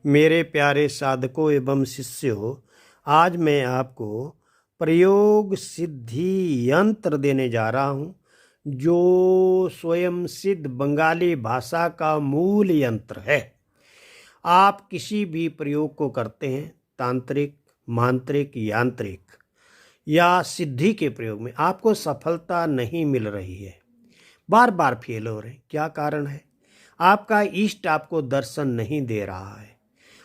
मेरे प्यारे साधकों एवं शिष्यों, आज मैं आपको प्रयोग सिद्धि यंत्र देने जा रहा हूँ, जो स्वयं सिद्ध बंगाली भाषा का मूल यंत्र है। आप किसी भी प्रयोग को करते हैं, तांत्रिक, मांत्रिक, यांत्रिक या सिद्धि के प्रयोग में आपको सफलता नहीं मिल रही है, बार बार फेल हो रहे हैं। क्या कारण है? आपका इष्ट आपको दर्शन नहीं दे रहा है,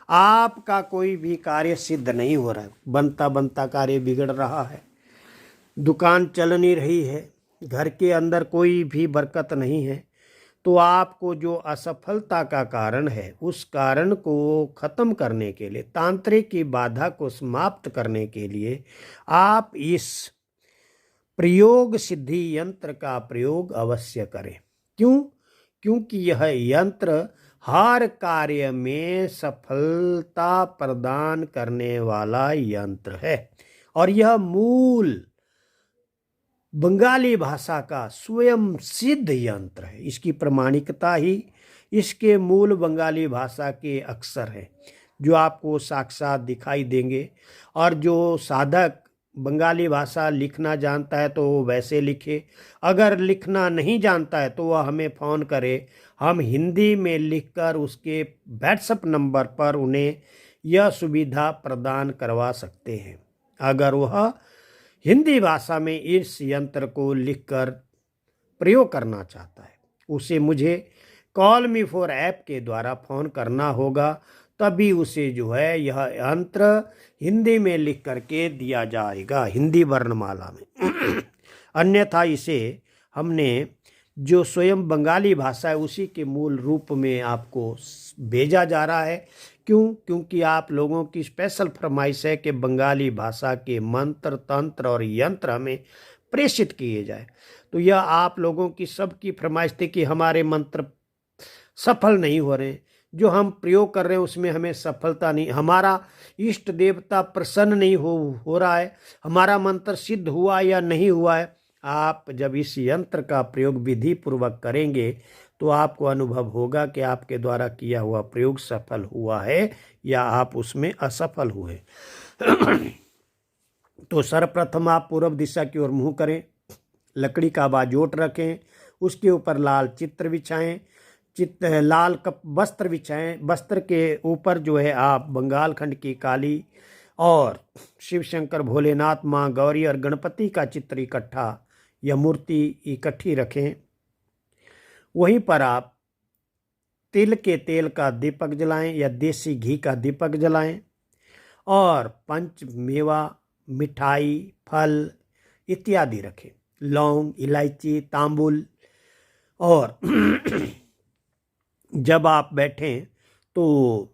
आपका कोई भी कार्य सिद्ध नहीं हो रहा है, बनता बनता कार्य बिगड़ रहा है, दुकान चल नहीं रही है, घर के अंदर कोई भी बरकत नहीं है। तो आपको जो असफलता का कारण है, उस कारण को खत्म करने के लिए, तांत्रिक की बाधा को समाप्त करने के लिए आप इस प्रयोग सिद्धि यंत्र का प्रयोग अवश्य करें। क्यों? क्योंकि यह यंत्र हर कार्य में सफलता प्रदान करने वाला यंत्र है और यह मूल बंगाली भाषा का स्वयं सिद्ध यंत्र है। इसकी प्रमाणिकता ही इसके मूल बंगाली भाषा के अक्षर हैं, जो आपको साक्षात दिखाई देंगे। और जो साधक बंगाली भाषा लिखना जानता है तो वो वैसे लिखे, अगर लिखना नहीं जानता है तो वह हमें फ़ोन करे, हम हिंदी में लिखकर उसके व्हाट्सएप नंबर पर उन्हें यह सुविधा प्रदान करवा सकते हैं। अगर वह हिंदी भाषा में इस यंत्र को लिखकर प्रयोग करना चाहता है, उसे मुझे कॉल मी फॉर ऐप के द्वारा फ़ोन करना होगा, तभी उसे जो है यह यंत्र हिंदी में लिख करके दिया जाएगा, हिंदी वर्णमाला में। अन्यथा इसे हमने जो स्वयं बंगाली भाषा है उसी के मूल रूप में आपको भेजा जा रहा है। क्यों? क्योंकि आप लोगों की स्पेशल फरमाइश है कि बंगाली भाषा के मंत्र, तंत्र और यंत्र हमें प्रेषित किए जाए। तो यह आप लोगों की सबकी फरमाइश थी कि हमारे मंत्र सफल नहीं हो रहे, जो हम प्रयोग कर रहे हैं उसमें हमें सफलता नहीं, हमारा इष्ट देवता प्रसन्न नहीं हो रहा है, हमारा मंत्र सिद्ध हुआ या नहीं हुआ है। आप जब इस यंत्र का प्रयोग विधि पूर्वक करेंगे तो आपको अनुभव होगा कि आपके द्वारा किया हुआ प्रयोग सफल हुआ है या आप उसमें असफल हुए। तो सर्वप्रथम आप पूर्व दिशा की ओर मुंह करें, लकड़ी का बाजोट रखें, उसके ऊपर लाल चित्र बिछाएं, लाल कप वस्त्र बिछाएं। वस्त्र के ऊपर जो है आप बंगाल खंड की काली और शिव शंकर, भोलेनाथ, माँ गौरी और गणपति का चित्र इकट्ठा या मूर्ति इकट्ठी रखें। वहीं पर आप तिल के तेल का दीपक जलाएं या देसी घी का दीपक जलाएं और पंच मेवा, मिठाई, फल इत्यादि रखें, लौंग, इलायची, तांबुल। और जब आप बैठें तो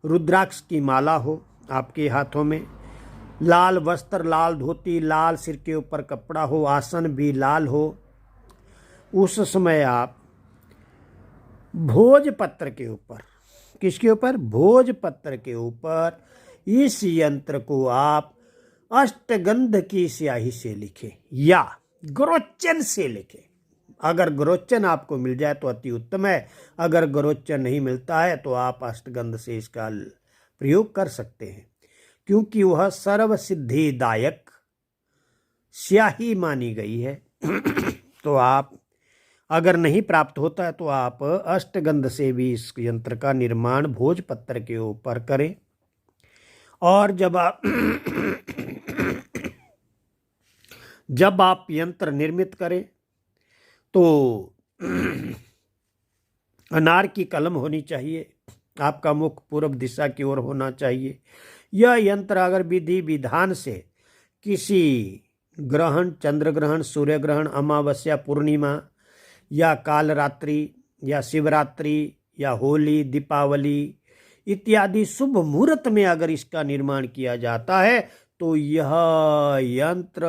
रुद्राक्ष की माला हो आपके हाथों में, लाल वस्त्र, लाल धोती, लाल सिर के ऊपर कपड़ा हो, आसन भी लाल हो। उस समय आप भोजपत्र के ऊपर, किसके ऊपर? भोजपत्र के ऊपर इस यंत्र को आप अष्टगंध की स्याही से लिखें या गोरोचन से लिखें। अगर गोरोचन आपको मिल जाए तो अति उत्तम है, अगर गोरोचन नहीं मिलता है तो आप अष्टगंध से इसका प्रयोग कर सकते हैं, क्योंकि वह सर्व सिद्धिदायक स्याही मानी गई है। तो आप अगर नहीं प्राप्त होता है तो आप अष्टगंध से भी इस यंत्र का निर्माण भोजपत्र के ऊपर करें। और जब आप यंत्र निर्मित करें तो अनार की कलम होनी चाहिए, आपका मुख पूर्व दिशा की ओर होना चाहिए। यह यंत्र अगर विधि विधान से किसी ग्रहण, चंद्र ग्रहण, सूर्य ग्रहण, अमावस्या, पूर्णिमा या कालरात्रि या शिवरात्रि या होली, दीपावली इत्यादि शुभ मुहूर्त में अगर इसका निर्माण किया जाता है तो यह यंत्र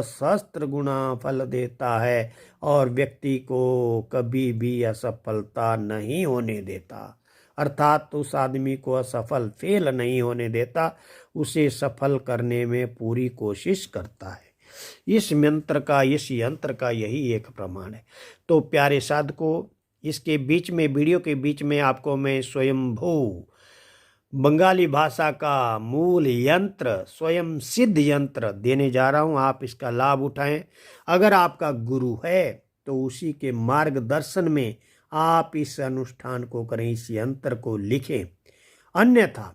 सहस्त्र गुना फल देता है और व्यक्ति को कभी भी असफलता नहीं होने देता। अर्थात उस आदमी को असफल, फेल नहीं होने देता, उसे सफल करने में पूरी कोशिश करता है। इस यंत्र का यही एक प्रमाण है। तो प्यारे साधकों, इसके बीच में, वीडियो के बीच में आपको मैं स्वयंभू बंगाली भाषा का मूल यंत्र, स्वयं सिद्ध यंत्र देने जा रहा हूं। आप इसका लाभ उठाएं। अगर आपका गुरु है तो उसी के मार्गदर्शन में आप इस अनुष्ठान को करें, इस यंत्र को लिखें। अन्यथा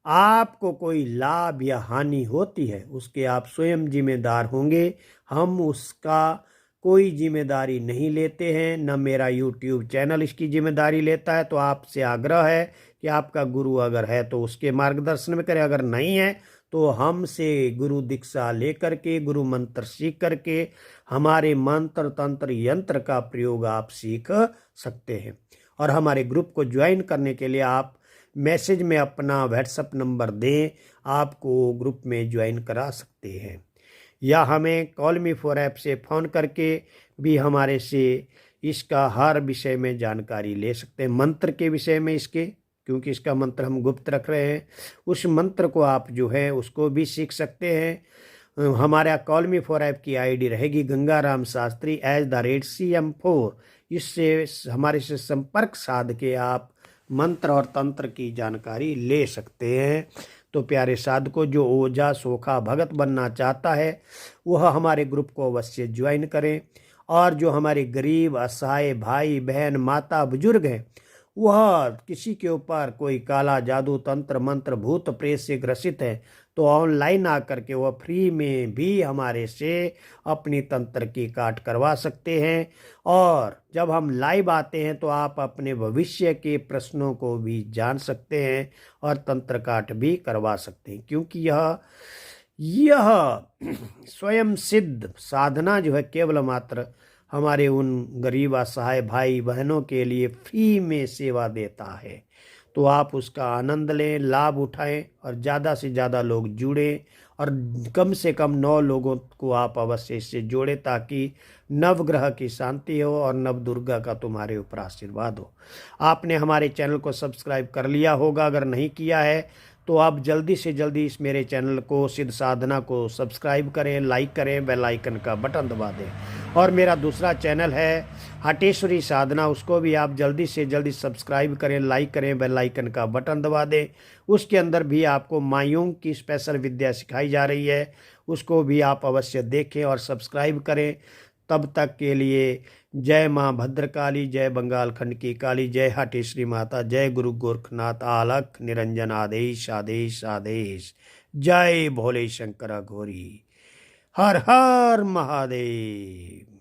आपको कोई लाभ या हानि होती है उसके आप स्वयं जिम्मेदार होंगे। हम उसका कोई जिम्मेदारी नहीं लेते हैं, न मेरा YouTube चैनल इसकी जिम्मेदारी लेता है। तो आपसे आग्रह है कि आपका गुरु अगर है तो उसके मार्गदर्शन में करें, अगर नहीं है तो हमसे गुरु दीक्षा लेकर के, गुरु मंत्र सीख करके हमारे मंत्र तंत्र यंत्र का प्रयोग आप सीख सकते हैं। और हमारे ग्रुप को ज्वाइन करने के लिए आप मैसेज में अपना व्हाट्सएप नंबर दें, आपको ग्रुप में ज्वाइन करा सकते हैं। या हमें कॉल मी फॉर ऐप से फ़ोन करके भी हमारे से इसका हर विषय में जानकारी ले सकते हैं। मंत्र के विषय में इसके, क्योंकि इसका मंत्र हम गुप्त रख रहे हैं, उस मंत्र को आप जो है उसको भी सीख सकते हैं। हमारा कॉल मी फॉर ऐप की आईडी रहेगी गंगाराम शास्त्री @CM4। इससे हमारे से संपर्क साध के आप मंत्र और तंत्र की जानकारी ले सकते हैं। तो प्यारे साधकों, जो ओझा सोखा भगत बनना चाहता है वह हमारे ग्रुप को अवश्य ज्वाइन करें। और जो हमारे गरीब असहाय भाई बहन माता बुजुर्ग हैं, वह किसी के ऊपर कोई काला जादू तंत्र मंत्र भूत प्रेत से ग्रसित है तो ऑनलाइन आकर के वह फ्री में भी हमारे से अपनी तंत्र की काट करवा सकते हैं। और जब हम लाइव आते हैं तो आप अपने भविष्य के प्रश्नों को भी जान सकते हैं और तंत्र काट भी करवा सकते हैं, क्योंकि यह स्वयं सिद्ध साधना जो है केवल मात्र हमारे उन गरीब असहाय भाई बहनों के लिए फ्री में सेवा देता है। तो आप उसका आनंद लें, लाभ उठाएं और ज़्यादा से ज़्यादा लोग जुड़ें और कम से कम 9 लोगों को आप अवश्य इससे जोड़ें, ताकि नवग्रह की शांति हो और नव दुर्गा का तुम्हारे ऊपर आशीर्वाद हो। आपने हमारे चैनल को सब्सक्राइब कर लिया होगा, अगर नहीं किया है तो आप जल्दी से जल्दी इस मेरे चैनल को सिद्ध साधना को सब्सक्राइब करें, लाइक करें, बेल आइकन का बटन दबा दें। और मेरा दूसरा चैनल है हटेश्वरी साधना, उसको भी आप जल्दी से जल्दी सब्सक्राइब करें, लाइक करें, बेल आइकन का बटन दबा दें। उसके अंदर भी आपको मायूं की स्पेशल विद्या सिखाई जा रही है, उसको भी आप अवश्य देखें और सब्सक्राइब करें। तब तक के लिए जय माँ भद्रकाली, जय बंगाल खंड की काली, जय हटेश्वरी माता, जय गुरु गोरखनाथ, आलख निरंजन, आदेश आदेश आदेश। जय भोले शंकर घोरी। हर हर महादेव।